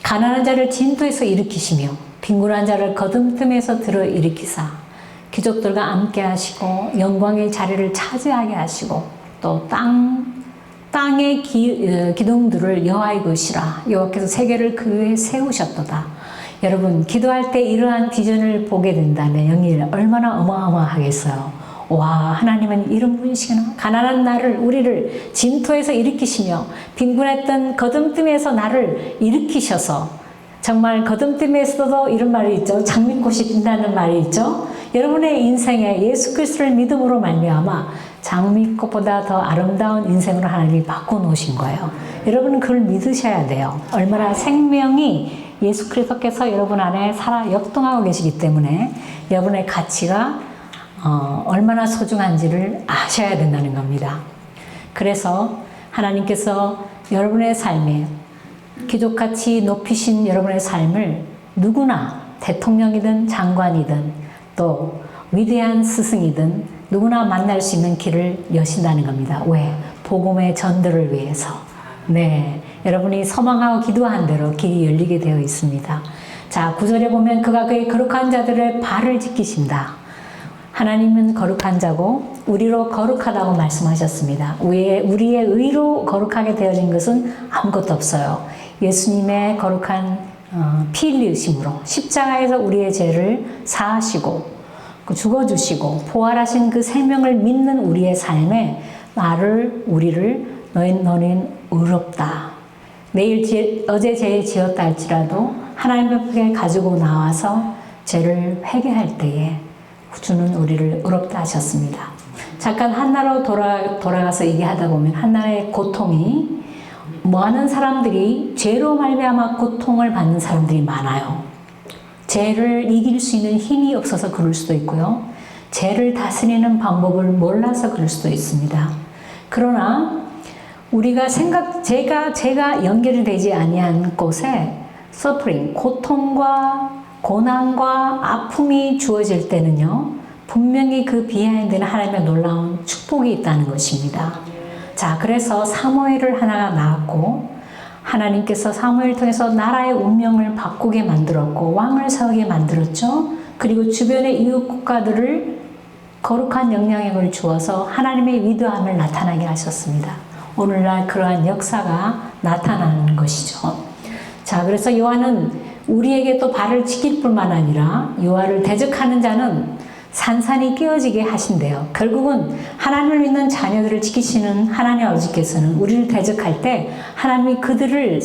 가난한 자를 진토에서 일으키시며 빈곤한 자를 거듭뜸에서 들어 일으키사 귀족들과 함께 하시고 영광의 자리를 차지하게 하시고 또 땅의 기둥들을 여호와의 것이라 여호와께서 세계를 그 위에 세우셨도다. 여러분 기도할 때 이러한 비전을 보게 된다면 영일 얼마나 어마어마하겠어요. 와 하나님은 이런 분이시구나. 가난한 나를 우리를 진토에서 일으키시며 빈곤했던 거듭뜸에서 나를 일으키셔서 정말 거듭됨에서도 이런 말이 있죠. 장미꽃이 핀다는 말이 있죠. 여러분의 인생에 예수 그리스도를 믿음으로 말미암아 장미꽃보다 더 아름다운 인생으로 하나님이 바꿔놓으신 거예요. 여러분은 그걸 믿으셔야 돼요. 얼마나 생명이 예수 그리스도께서 여러분 안에 살아 역동하고 계시기 때문에 여러분의 가치가 얼마나 소중한지를 아셔야 된다는 겁니다. 그래서 하나님께서 여러분의 삶에 귀족같이 높이신 여러분의 삶을 누구나 대통령이든 장관이든 또 위대한 스승이든 누구나 만날 수 있는 길을 여신다는 겁니다. 왜? 복음의 전도를 위해서. 네, 여러분이 소망하고 기도한 대로 길이 열리게 되어 있습니다. 자, 9절에 보면 그가 그의 거룩한 자들의 발을 지키신다. 하나님은 거룩한 자고 우리로 거룩하다고 말씀하셨습니다. 우리의 의로 거룩하게 되어진 것은 아무것도 없어요. 예수님의 거룩한 피 흘리심으로 십자가에서 우리의 죄를 사하시고 죽어주시고 부활하신 그 생명을 믿는 우리의 삶에 우리를 너는 의롭다. 어제 죄 지었다 할지라도 하나님 앞에 가지고 나와서 죄를 회개할 때에 주는 우리를 의롭다 하셨습니다. 잠깐 한나로 돌아가서 얘기하다 보면 한나의 고통이 많은 사람들이 죄로 말미암아 고통을 받는 사람들이 많아요. 죄를 이길 수 있는 힘이 없어서 그럴 수도 있고요. 죄를 다스리는 방법을 몰라서 그럴 수도 있습니다. 그러나 우리가 죄가 연결이 되지 아니한 곳에 서프링, 고통과 고난과 아픔이 주어질 때는요. 분명히 그 비하인드는 하나님의 놀라운 축복이 있다는 것입니다. 자, 그래서 사무엘을 하나가 낳았고 하나님께서 사무엘을 통해서 나라의 운명을 바꾸게 만들었고 왕을 세우게 만들었죠. 그리고 주변의 이웃 국가들을 거룩한 영향력을 주어서 하나님의 위대함을 나타나게 하셨습니다. 오늘날 그러한 역사가 나타나는 것이죠. 자, 그래서 요한은 우리에게 또 발을 지킬 뿐만 아니라 요한을 대적하는 자는 산산이 깨어지게 하신대요. 결국은 하나님을 믿는 자녀들을 지키시는 하나님 아버지께서는 우리를 대적할 때 하나님이 그들을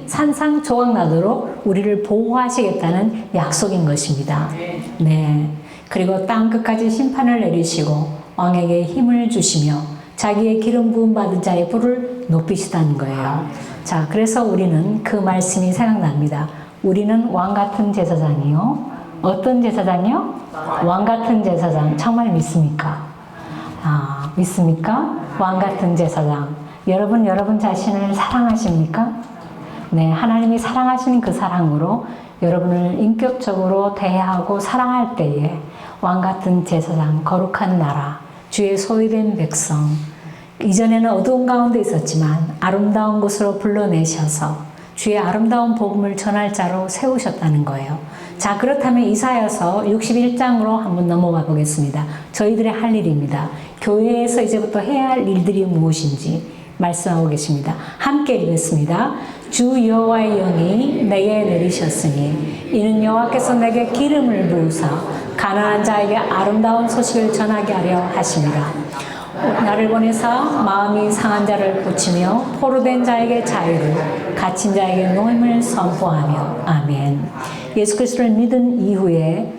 산산조각나도록 우리를 보호하시겠다는 약속인 것입니다. 네. 그리고 땅 끝까지 심판을 내리시고 왕에게 힘을 주시며 자기의 기름 부음 받은 자의 뿔을 높이시다는 거예요. 자, 그래서 우리는 그 말씀이 생각납니다. 우리는 왕 같은 제사장이요. 어떤 제사장이요? 왕 같은 제사장. 정말 믿습니까? 믿습니까? 왕 같은 제사장. 여러분 자신을 사랑하십니까? 네, 하나님이 사랑하시는 그 사랑으로 여러분을 인격적으로 대하고 사랑할 때에 왕 같은 제사장, 거룩한 나라, 주의 소유된 백성, 이전에는 어두운 가운데 있었지만 아름다운 곳으로 불러내셔서 주의 아름다운 복음을 전할 자로 세우셨다는 거예요. 자, 그렇다면 이사야서 61장으로 한번 넘어가 보겠습니다. 저희들의 할 일입니다. 교회에서 이제부터 해야 할 일들이 무엇인지 말씀하고 계십니다. 함께 읽겠습니다. 주 여호와의 영이 내게 내리셨으니 이는 여호와께서 내게 기름을 부으사 가난한 자에게 아름다운 소식을 전하게 하려 하심이라. 나를 보내사 마음이 상한 자를 고치며 포로된 자에게 자유를, 갇힌 자에게 노임을 선포하며. 아멘. 예수 그리스도를 믿은 이후에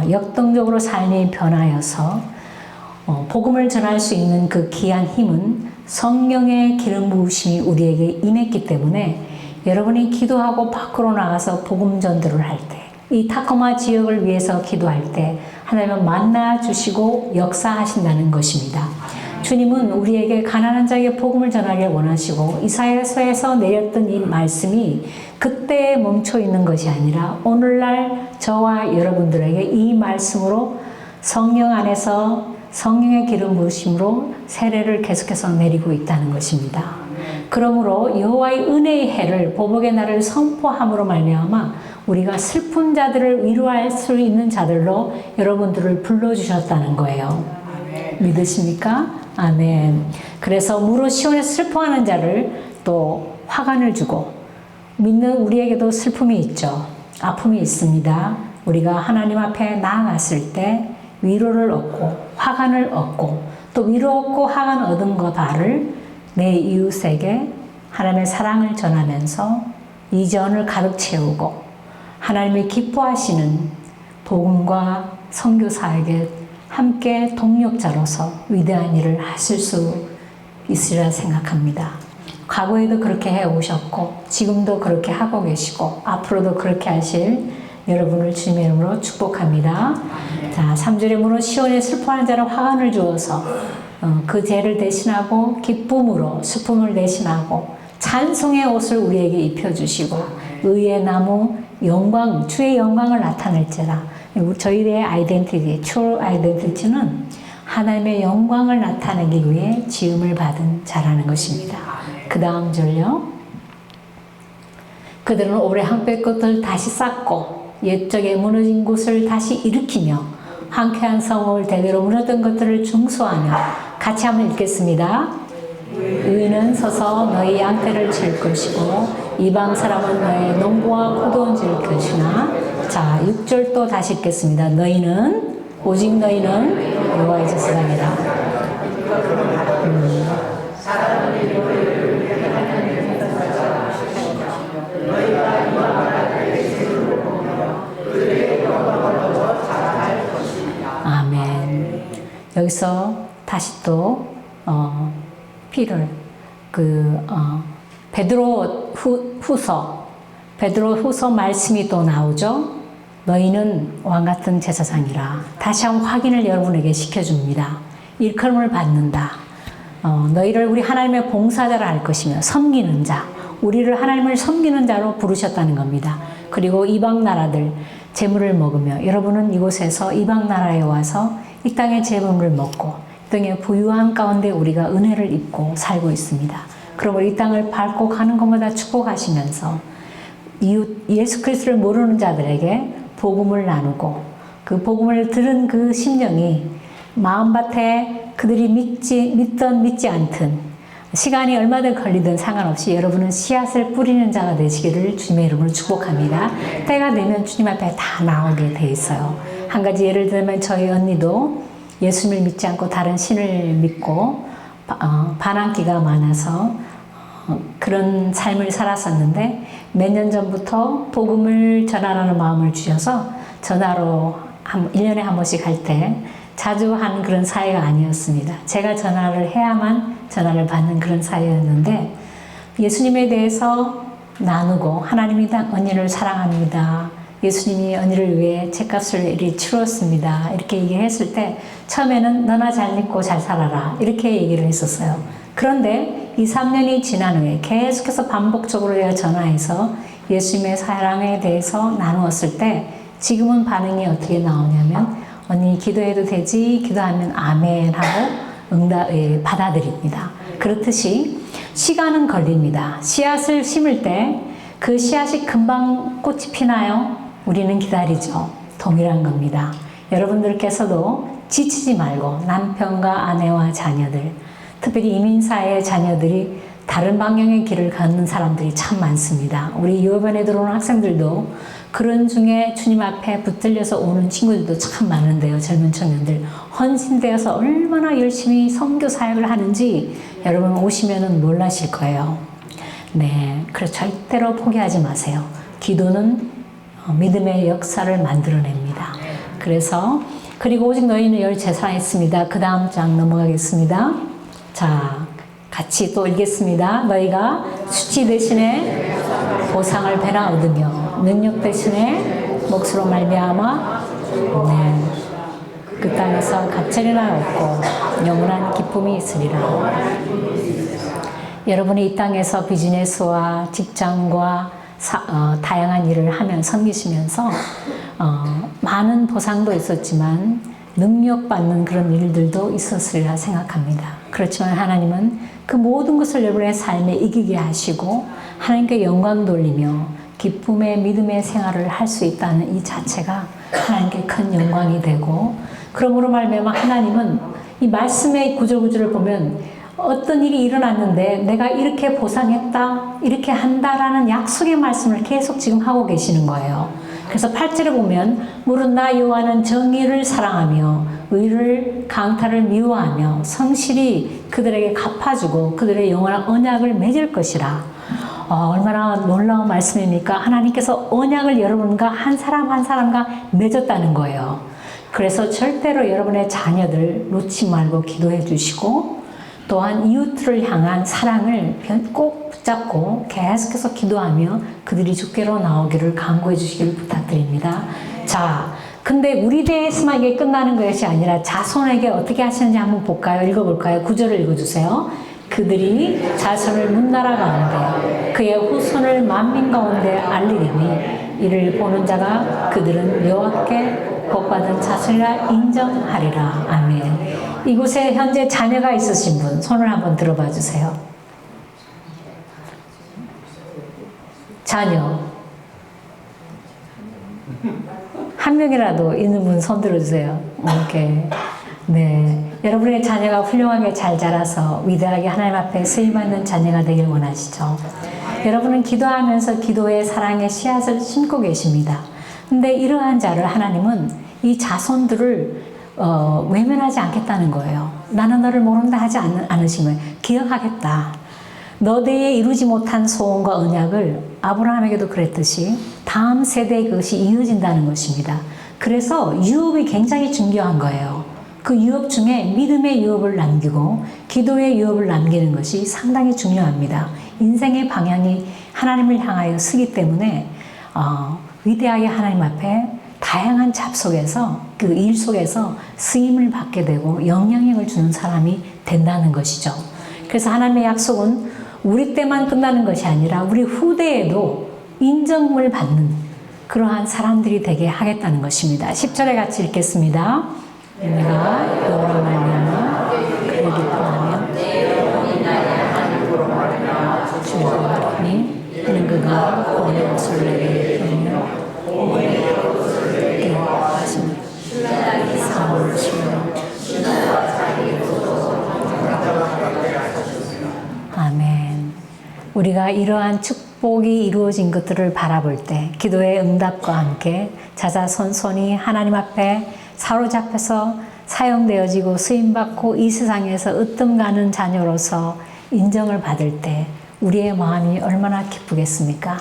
역동적으로 삶이 변하여서 복음을 전할 수 있는 그 귀한 힘은 성령의 기름 부으심이 우리에게 임했기 때문에 여러분이 기도하고 밖으로 나가서 복음 전도를 할 때, 이 타코마 지역을 위해서 기도할 때 하나님은 만나 주시고 역사하신다는 것입니다. 주님은 우리에게 가난한 자에게 복음을 전하기를 원하시고 이사야서에서 내렸던 이 말씀이 그때에 멈춰 있는 것이 아니라 오늘날 저와 여러분들에게 이 말씀으로 성령 안에서 성령의 기름 부으심으로 세례를 계속해서 내리고 있다는 것입니다. 그러므로 여호와의 은혜의 해를 보복의 날을 선포함으로 말미암아 우리가 슬픈 자들을 위로할 수 있는 자들로 여러분들을 불러주셨다는 거예요. 믿으십니까? 아멘. 그래서 무릇 시온에서 슬퍼하는 자를 또 화관을 주고 믿는 우리에게도 슬픔이 있죠. 아픔이 있습니다. 우리가 하나님 앞에 나아갔을 때 위로를 얻고 화관을 얻고 또 위로 얻고 화관 얻은 것 바를 내 이웃에게 하나님의 사랑을 전하면서 이전을 가득 채우고 하나님이 기뻐하시는 복음과 선교사에게 함께 동력자로서 위대한 일을 하실 수 있으리라 생각합니다. 과거에도 그렇게 해오셨고 지금도 그렇게 하고 계시고 앞으로도 그렇게 하실 여러분을 주님의 이름으로 축복합니다. 자, 3절에 무릇 시온에 슬퍼하는 자를 화관을 주어서 그 죄를 대신하고 기쁨으로 슬픔을 대신하고 찬송의 옷을 우리에게 입혀주시고 의의 나무 영광, 주의 영광을 나타낼지라. 저희의 아이덴티티, true 아이덴티티는 하나님의 영광을 나타내기 위해 지음을 받은 자라는 것입니다. 그 다음 절요. 그들은 올해 한뼘 것을 다시 쌓고 옛적에 무너진 곳을 다시 일으키며 황폐한 성읍을 대대로 무너졌던 것들을 중수하며 같이 한번 읽겠습니다. 의인은 서서 너희 양떼를 칠 것이고 이방 사람은 너의 농부와 포도원 질 것이나. 자, 6절 또 다시 읽겠습니다. 너희는 오직 너희는 여호와의 제사장이라. 아멘. 여기서 다시 또 피를 베드로 후서 말씀이 또 나오죠. 너희는 왕같은 제사장이라. 다시 한번 확인을 여러분에게 시켜줍니다. 일컬음을 받는다. 너희를 우리 하나님의 봉사자라 할 것이며 섬기는 자, 우리를 하나님을 섬기는 자로 부르셨다는 겁니다. 그리고 이방 나라들 재물을 먹으며 여러분은 이곳에서 이방 나라에 와서 이 땅의 재물을 먹고 이 땅의 부유한 가운데 우리가 은혜를 입고 살고 있습니다. 그러므로 이 땅을 밟고 가는 것마다 축복하시면서 이웃 예수 그리스도를 모르는 자들에게 복음을 나누고 그 복음을 들은 그 심령이 마음밭에 그들이 믿든 믿지 않든 시간이 얼마든 걸리든 상관없이 여러분은 씨앗을 뿌리는 자가 되시기를 주님의 이름으로 축복합니다. 때가 되면 주님 앞에 다 나오게 돼 있어요. 한 가지 예를 들면 저희 언니도 예수님을 믿지 않고 다른 신을 믿고 반항기가 많아서 그런 삶을 살았었는데 몇 년 전부터 복음을 전하라는 마음을 주셔서 전화로 1년에 한 번씩 할 때 자주 하는 그런 사이가 아니었습니다. 제가 전화를 해야만 전화를 받는 그런 사이였는데 예수님에 대해서 나누고 하나님이 언니를 사랑합니다. 예수님이 언니를 위해 죗값을 이리 치렀습니다. 이렇게 얘기했을 때 처음에는 너나 잘 믿고 잘 살아라 이렇게 얘기를 했었어요. 그런데 2, 3년이 지난 후에 계속해서 반복적으로 내가 전화해서 예수님의 사랑에 대해서 나누었을 때 지금은 반응이 어떻게 나오냐면 언니 기도해도 되지? 기도하면 아멘 하고 받아들입니다. 그렇듯이 시간은 걸립니다. 씨앗을 심을 때 그 씨앗이 금방 꽃이 피나요? 우리는 기다리죠. 동일한 겁니다. 여러분들께서도 지치지 말고 남편과 아내와 자녀들, 특별히 이민사의 자녀들이 다른 방향의 길을 걷는 사람들이 참 많습니다. 우리 유업원에 들어오는 학생들도 그런 중에 주님 앞에 붙들려서 오는 친구들도 참 많은데요. 젊은 청년들 헌신되어서 얼마나 열심히 선교 사역을 하는지 여러분 오시면은 놀라실 거예요. 네, 그래서 절대로 포기하지 마세요. 기도는 믿음의 역사를 만들어냅니다. 그래서 그리고 오직 너희는 열제 사랑했습니다. 그 다음 장 넘어가겠습니다. 자, 같이 또 읽겠습니다. 너희가 수치 대신에 보상을 배나 얻으며 능력 대신에 몫으로 말미암아 그 땅에서 갑절이나 얻고 영원한 기쁨이 있으리라. 여러분이 이 땅에서 비즈니스와 직장과 다양한 일을 하면 섬기시면서 많은 보상도 있었지만 능력받는 그런 일들도 있었으리라 생각합니다. 그렇지만 하나님은 그 모든 것을 여러분의 삶에 이기게 하시고 하나님께 영광 돌리며 기쁨의 믿음의 생활을 할 수 있다는 이 자체가 하나님께 큰 영광이 되고, 그러므로 말미암아 하나님은 이 말씀의 구절구절을 보면 어떤 일이 일어났는데 내가 이렇게 보상했다, 이렇게 한다라는 약속의 말씀을 계속 지금 하고 계시는 거예요. 그래서 8절에 보면 무릇 나 여호와는 정의를 사랑하며 의를 강탈을 미워하며 성실히 그들에게 갚아주고 그들의 영원한 언약을 맺을 것이라. 얼마나 놀라운 말씀입니까? 하나님께서 언약을 여러분과 한 사람 한 사람과 맺었다는 거예요. 그래서 절대로 여러분의 자녀들 놓지 말고 기도해 주시고, 또한 이웃을 향한 사랑을 꼭 붙잡고 계속해서 기도하며 그들이 주께로 나오기를 간구해 주시기를 부탁드립니다. 자, 근데 우리 대해서만 이게 끝나는 것이 아니라 자손에게 어떻게 하시는지 한번 볼까요? 읽어볼까요? 9절을 읽어주세요. 그들이 자손을 문나라 가운데 그의 후손을 만민 가운데 알리리니 이를 보는 자가 그들은 여호와께 복받은 자손이라 인정하리라. 아멘. 이곳에 현재 자녀가 있으신 분 손을 한번 들어봐 주세요. 자녀 한 명이라도 있는 분 손 들어주세요. 오케이. 네, 여러분의 자녀가 훌륭하게 잘 자라서 위대하게 하나님 앞에 쓰임받는 자녀가 되길 원하시죠. 여러분은 기도하면서 기도의 사랑의 씨앗을 심고 계십니다. 근데 이러한 자를 하나님은 이 자손들을 외면하지 않겠다는 거예요. 나는 너를 모른다 하지 않으시면 기억하겠다. 너 대에 이루지 못한 소원과 언약을 아브라함에게도 그랬듯이 다음 세대에 그것이 이어진다는 것입니다. 그래서 유업이 굉장히 중요한 거예요. 그 유업 중에 믿음의 유업을 남기고 기도의 유업을 남기는 것이 상당히 중요합니다. 인생의 방향이 하나님을 향하여 서기 때문에 위대하게 하나님 앞에 다양한 잡 속에서 그 일 속에서 쓰임을 받게 되고 영향력을 주는 사람이 된다는 것이죠. 그래서 하나님의 약속은 우리 때만 끝나는 것이 아니라 우리 후대에도 인정을 받는 그러한 사람들이 되게 하겠다는 것입니다. 10절에 같이 읽겠습니다. 내가 여호와로 말미암아 그를 기뻐하며 주님이 이는 그가 구원의 옷을 내게 입히며 사울을 심어 아멘. 우리가 이러한 축복이 이루어진 것들을 바라볼 때 기도의 응답과 함께 자자손손이 하나님 앞에 사로잡혀서 사용되어지고 쓰임받고 이 세상에서 으뜸가는 자녀로서 인정을 받을 때 우리의 마음이 얼마나 기쁘겠습니까?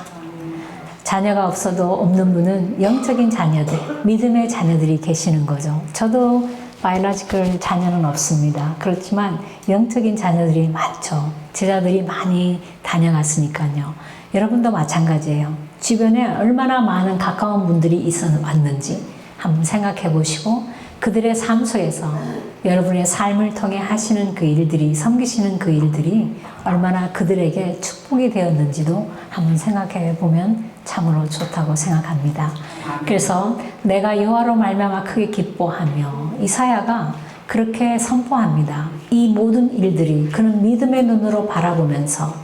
자녀가 없어도 없는 분은 영적인 자녀들, 믿음의 자녀들이 계시는 거죠. 저도 바이올로지컬 자녀는 없습니다. 그렇지만 영적인 자녀들이 많죠. 제자들이 많이 다녀갔으니까요. 여러분도 마찬가지예요. 주변에 얼마나 많은 가까운 분들이 왔는지 한번 생각해 보시고 그들의 삶 속에서 여러분의 삶을 통해 하시는 그 일들이, 섬기시는 그 일들이 얼마나 그들에게 축복이 되었는지도 한번 생각해 보면 참으로 좋다고 생각합니다. 그래서 내가 여호와로 말미암아 크게 기뻐하며 이사야가 그렇게 선포합니다. 이 모든 일들이 그는 믿음의 눈으로 바라보면서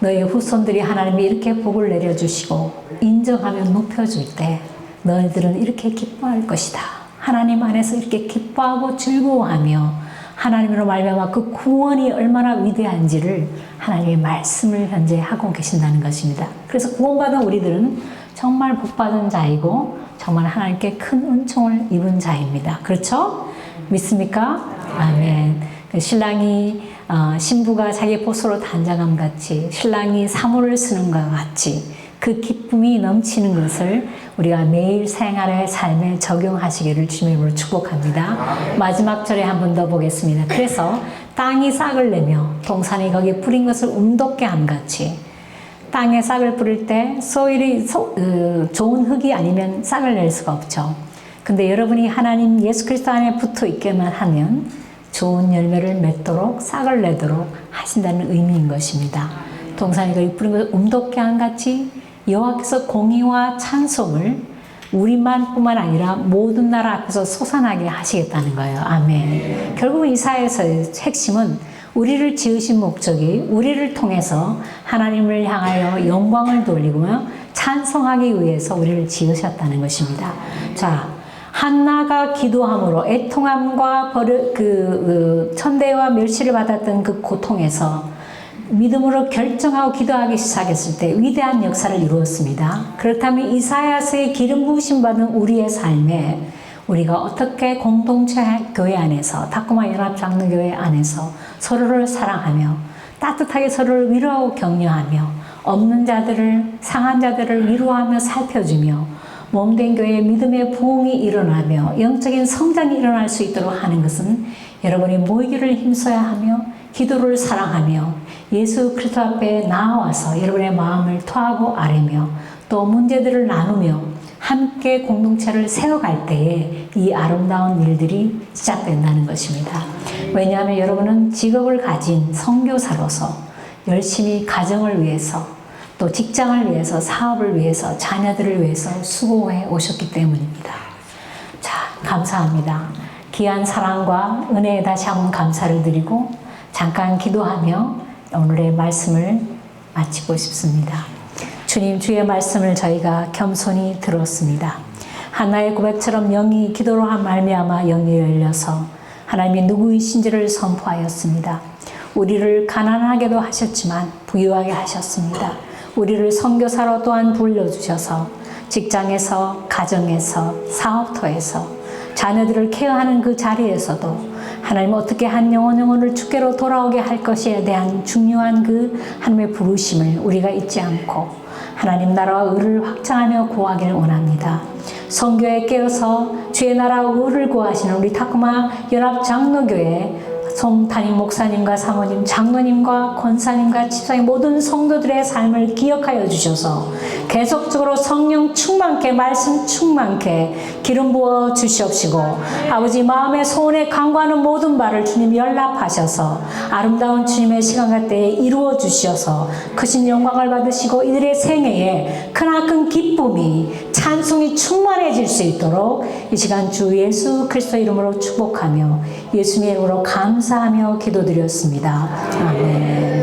너의 후손들이 하나님이 이렇게 복을 내려주시고 인정하며 높여줄 때 너희들은 이렇게 기뻐할 것이다. 하나님 안에서 이렇게 기뻐하고 즐거워하며 하나님으로 말미암아 그 구원이 얼마나 위대한지를 하나님의 말씀을 현재 하고 계신다는 것입니다. 그래서 구원받은 우리들은 정말 복받은 자이고 정말 하나님께 큰 은총을 입은 자입니다. 그렇죠? 믿습니까? 아멘. 신랑이 신부가 자기 보소로 단장함 같이 신랑이 사모를 쓰는 것과 같이 그 기쁨이 넘치는 것을 우리가 매일 생활의 삶에 적용하시기를 주님의 이름으로 축복합니다. 마지막 절에 한 번 더 보겠습니다. 그래서 땅이 싹을 내며 동산이 거기에 뿌린 것을 움돋게 함같이 땅에 싹을 뿌릴 때 소일이 좋은 흙이 아니면 싹을 낼 수가 없죠. 근데 여러분이 하나님 예수 그리스도 안에 붙어 있게만 하면 좋은 열매를 맺도록 싹을 내도록 하신다는 의미인 것입니다. 동산이 거기 뿌린 것을 움돋게 함같이 여호와께서 공의와 찬송을 우리만뿐만 아니라 모든 나라 앞에서 솟아나게 하시겠다는 거예요. 아멘. 결국 이사야서의 핵심은 우리를 지으신 목적이 우리를 통해서 하나님을 향하여 영광을 돌리고 찬송하기 위해서 우리를 지으셨다는 것입니다. 자, 한나가 기도함으로 애통함과 천대와 멸시를 받았던 그 고통에서 믿음으로 결정하고 기도하기 시작했을 때 위대한 역사를 이루었습니다. 그렇다면 이사야서의 기름 부으심 받은 우리의 삶에 우리가 어떻게 공동체 교회 안에서 타코마 연합장로교회 안에서 서로를 사랑하며 따뜻하게 서로를 위로하고 격려하며 없는 자들을 상한 자들을 위로하며 살펴주며 몸된 교회의 믿음의 부흥이 일어나며 영적인 성장이 일어날 수 있도록 하는 것은 여러분이 모이기를 힘써야 하며 기도를 사랑하며 예수 그리스도 앞에 나와서 여러분의 마음을 토하고 아뢰며 또 문제들을 나누며 함께 공동체를 세워갈 때에 이 아름다운 일들이 시작된다는 것입니다. 왜냐하면 여러분은 직업을 가진 선교사로서 열심히 가정을 위해서 또 직장을 위해서 사업을 위해서 자녀들을 위해서 수고해 오셨기 때문입니다. 자, 감사합니다. 귀한 사랑과 은혜에 다시 한번 감사를 드리고 잠깐 기도하며 오늘의 말씀을 마치고 싶습니다. 주님, 주의 말씀을 저희가 겸손히 들었습니다. 하나의 고백처럼 영이 기도로 한 말미암아 영이 열려서 하나님이 누구이신지를 선포하였습니다. 우리를 가난하게도 하셨지만 부유하게 하셨습니다. 우리를 선교사로 또한 불러주셔서 직장에서, 가정에서, 사업터에서 자녀들을 케어하는 그 자리에서도 하나님 어떻게 한 영혼을 주께로 돌아오게 할 것에 대한 중요한 그 하나님의 부르심을 우리가 잊지 않고 하나님 나라와 의를 확장하며 구하기를 원합니다. 선교에 깨어서 주의 나라와 의를 구하시는 우리 타코마 연합장로교회 송 담임 목사님과 사모님, 장로님과 권사님과 집사님 모든 성도들의 삶을 기억하여 주셔서 계속적으로 성령 충만케 말씀 충만케 기름 부어 주시옵시고 아버지 마음의 소원에 간구하는 모든 바를 주님 연락하셔서 아름다운 주님의 시간과 때에 이루어 주셔서 크신 영광을 받으시고 이들의 생애에 크나큰 기쁨이 찬송이 충만해질 수 있도록 이 시간 주 예수 그리스도 이름으로 축복하며 예수님의 이름으로 감사하며 기도드렸습니다. 아멘.